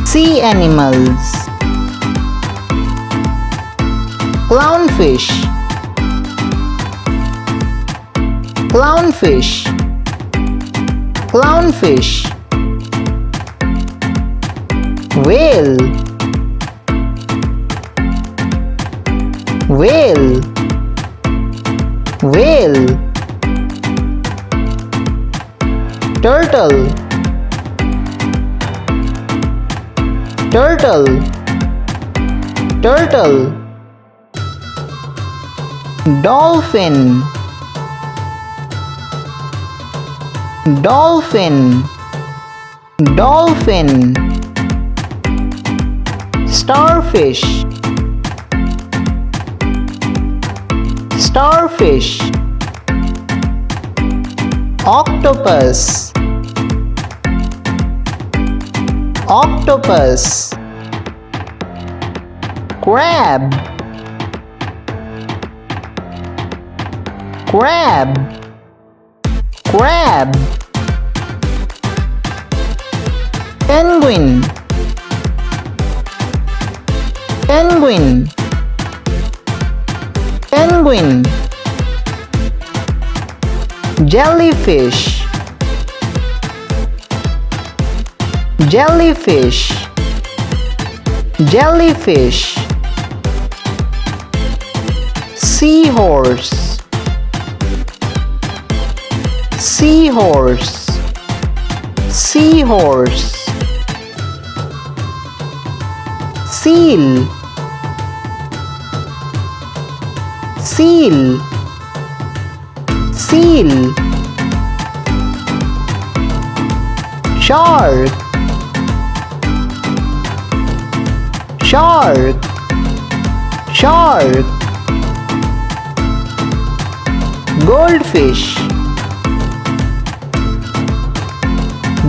Sea animals. Clownfish. Clownfish. Clownfish. Whale. Whale. Whale. Turtle. Turtle. Turtle. Dolphin. Dolphin. Dolphin. Starfish. Starfish. Octopus. Octopus. Crab. Crab. Crab. Penguin. Penguin. Penguin. Jellyfish. Jellyfish. Jellyfish. Seahorse. Seahorse. Seahorse. Seal. Seal. Seal. Shark. Shark. Shark. Goldfish.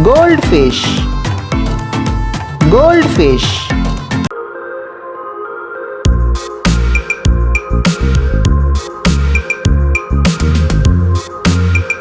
Goldfish. Goldfish.